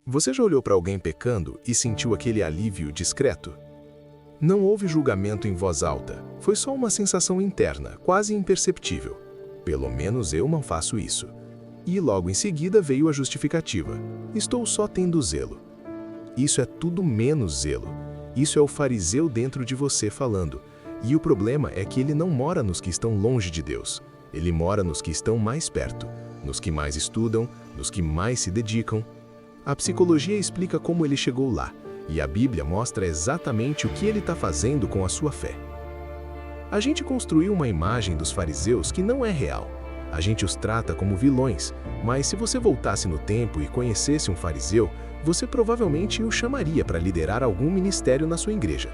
Você já olhou para alguém pecando e sentiu aquele alívio discreto? Não houve julgamento em voz alta, foi só uma sensação interna, quase imperceptível. Pelo menos eu não faço isso. E logo em seguida veio a justificativa. Estou só tendo zelo. Isso é tudo menos zelo. Isso é o fariseu dentro de você falando. E o problema é que ele não mora nos que estão longe de Deus. Ele mora nos que estão mais perto, nos que mais estudam, nos que mais se dedicam. A psicologia explica como ele chegou lá, e a Bíblia mostra exatamente o que ele está fazendo com a sua fé. A gente construiu uma imagem dos fariseus que não é real. A gente os trata como vilões, mas se você voltasse no tempo e conhecesse um fariseu, você provavelmente o chamaria para liderar algum ministério na sua igreja.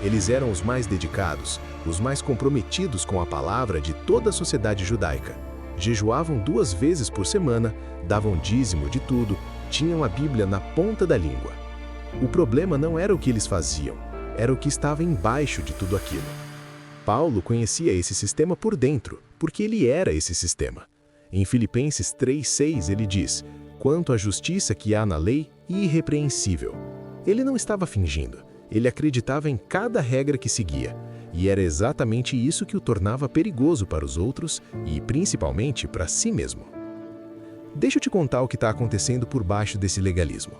Eles eram os mais dedicados, os mais comprometidos com a palavra de toda a sociedade judaica. Jejuavam 2 vezes por semana, davam dízimo de tudo, tinham a Bíblia na ponta da língua. O problema não era o que eles faziam, era o que estava embaixo de tudo aquilo. Paulo conhecia esse sistema por dentro, porque ele era esse sistema. Em Filipenses 3:6 ele diz: "Quanto à justiça que há na lei, irrepreensível." Ele não estava fingindo, ele acreditava em cada regra que seguia, e era exatamente isso que o tornava perigoso para os outros e, principalmente, para si mesmo. Deixa eu te contar o que está acontecendo por baixo desse legalismo.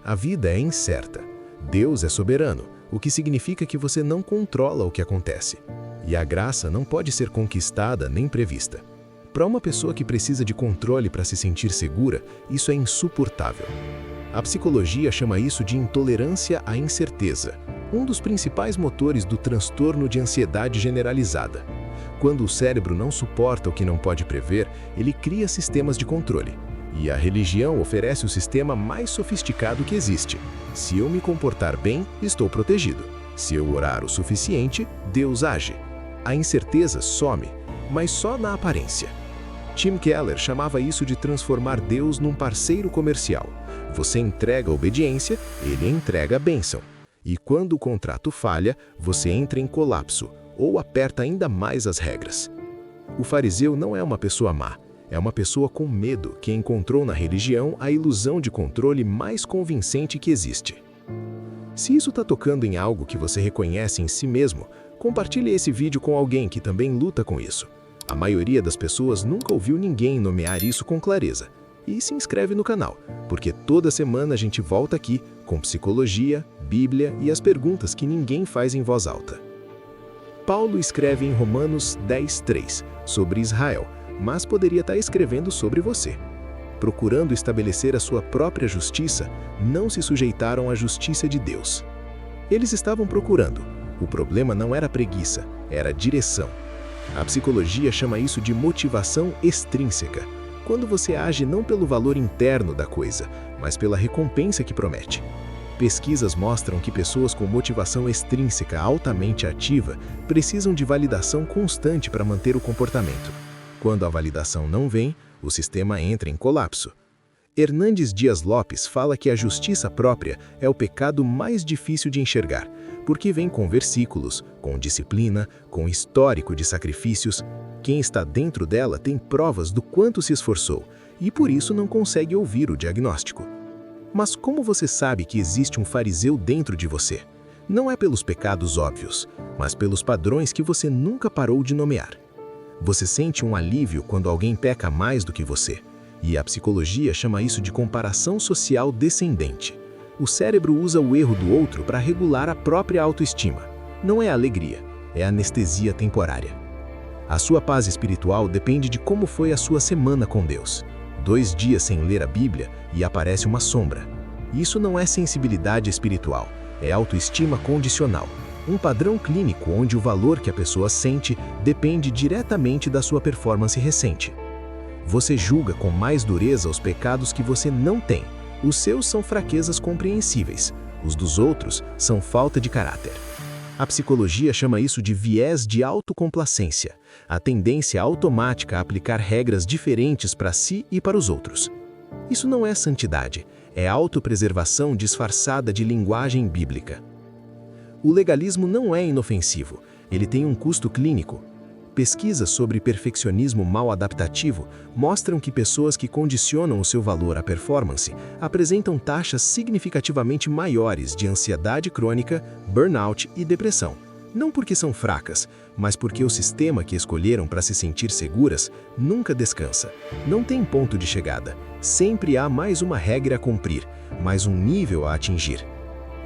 A vida é incerta. Deus é soberano, o que significa que você não controla o que acontece. E a graça não pode ser conquistada nem prevista. Para uma pessoa que precisa de controle para se sentir segura, isso é insuportável. A psicologia chama isso de intolerância à incerteza, um dos principais motores do transtorno de ansiedade generalizada. Quando o cérebro não suporta o que não pode prever, ele cria sistemas de controle. E a religião oferece o sistema mais sofisticado que existe. Se eu me comportar bem, estou protegido. Se eu orar o suficiente, Deus age. A incerteza some, mas só na aparência. Tim Keller chamava isso de transformar Deus num parceiro comercial. Você entrega a obediência, ele entrega a bênção. E quando o contrato falha, você entra em colapso, ou aperta ainda mais as regras. O fariseu não é uma pessoa má, é uma pessoa com medo que encontrou na religião a ilusão de controle mais convincente que existe. Se isso está tocando em algo que você reconhece em si mesmo, compartilhe esse vídeo com alguém que também luta com isso. A maioria das pessoas nunca ouviu ninguém nomear isso com clareza. E se inscreve no canal, porque toda semana a gente volta aqui com psicologia, Bíblia e as perguntas que ninguém faz em voz alta. Paulo escreve em Romanos 10:3 sobre Israel, mas poderia estar escrevendo sobre você. Procurando estabelecer a sua própria justiça, não se sujeitaram à justiça de Deus. Eles estavam procurando. O problema não era preguiça, era direção. A psicologia chama isso de motivação extrínseca, quando você age não pelo valor interno da coisa, mas pela recompensa que promete. Pesquisas mostram que pessoas com motivação extrínseca altamente ativa precisam de validação constante para manter o comportamento. Quando a validação não vem, o sistema entra em colapso. Hernandes Dias Lopes fala que a justiça própria é o pecado mais difícil de enxergar, porque vem com versículos, com disciplina, com histórico de sacrifícios. Quem está dentro dela tem provas do quanto se esforçou, e por isso não consegue ouvir o diagnóstico. Mas como você sabe que existe um fariseu dentro de você? Não é pelos pecados óbvios, mas pelos padrões que você nunca parou de nomear. Você sente um alívio quando alguém peca mais do que você, e a psicologia chama isso de comparação social descendente. O cérebro usa o erro do outro para regular a própria autoestima. Não é alegria, é anestesia temporária. A sua paz espiritual depende de como foi a sua semana com Deus. 2 dias sem ler a Bíblia e aparece uma sombra. Isso não é sensibilidade espiritual, é autoestima condicional. Um padrão clínico onde o valor que a pessoa sente depende diretamente da sua performance recente. Você julga com mais dureza os pecados que você não tem. Os seus são fraquezas compreensíveis, os dos outros são falta de caráter. A psicologia chama isso de viés de autocomplacência, a tendência automática a aplicar regras diferentes para si e para os outros. Isso não é santidade, é autopreservação disfarçada de linguagem bíblica. O legalismo não é inofensivo, ele tem um custo clínico. Pesquisas sobre perfeccionismo mal adaptativo mostram que pessoas que condicionam o seu valor à performance apresentam taxas significativamente maiores de ansiedade crônica, burnout e depressão. Não porque são fracas, mas porque o sistema que escolheram para se sentir seguras nunca descansa. Não tem ponto de chegada. Sempre há mais uma regra a cumprir, mais um nível a atingir.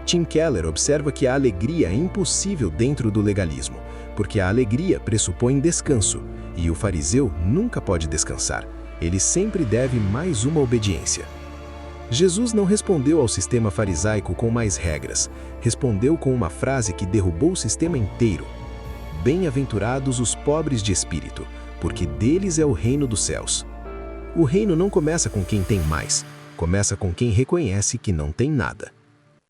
Tim Keller observa que a alegria é impossível dentro do legalismo, porque a alegria pressupõe descanso, e o fariseu nunca pode descansar. Ele sempre deve mais uma obediência. Jesus não respondeu ao sistema farisaico com mais regras, respondeu com uma frase que derrubou o sistema inteiro. Bem-aventurados os pobres de espírito, porque deles é o reino dos céus. O reino não começa com quem tem mais, começa com quem reconhece que não tem nada.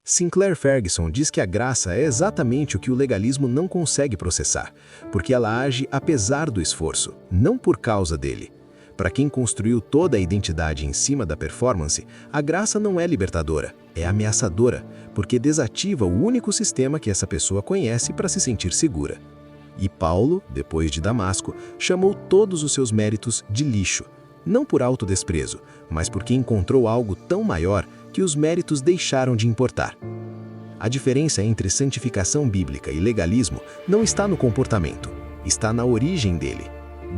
Sinclair Ferguson diz que a graça é exatamente o que o legalismo não consegue processar, porque ela age apesar do esforço, não por causa dele. Para quem construiu toda a identidade em cima da performance, a graça não é libertadora, é ameaçadora, porque desativa o único sistema que essa pessoa conhece para se sentir segura. E Paulo, depois de Damasco, chamou todos os seus méritos de lixo, não por autodesprezo, mas porque encontrou algo tão maior que os méritos deixaram de importar. A diferença entre santificação bíblica e legalismo não está no comportamento, está na origem dele.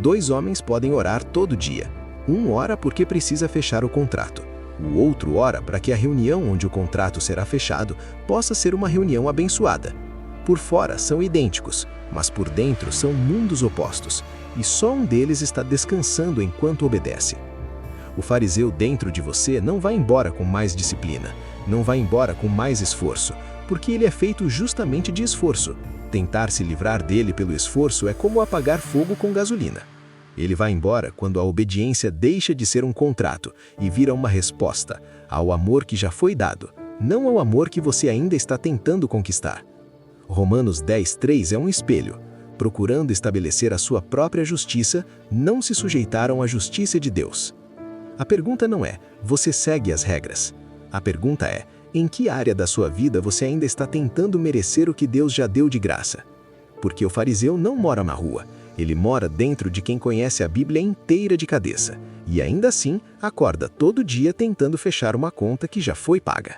2 homens podem orar todo dia. Um ora porque precisa fechar o contrato. O outro ora para que a reunião onde o contrato será fechado possa ser uma reunião abençoada. Por fora são idênticos, mas por dentro são mundos opostos, e só um deles está descansando enquanto obedece. O fariseu dentro de você não vai embora com mais disciplina, não vai embora com mais esforço, porque ele é feito justamente de esforço. Tentar se livrar dele pelo esforço é como apagar fogo com gasolina. Ele vai embora quando a obediência deixa de ser um contrato e vira uma resposta ao amor que já foi dado, não ao amor que você ainda está tentando conquistar. Romanos 10:3 é um espelho. Procurando estabelecer a sua própria justiça, não se sujeitaram à justiça de Deus. A pergunta não é, você segue as regras? A pergunta é, em que área da sua vida você ainda está tentando merecer o que Deus já deu de graça? Porque o fariseu não mora na rua, ele mora dentro de quem conhece a Bíblia inteira de cabeça, e ainda assim acorda todo dia tentando fechar uma conta que já foi paga.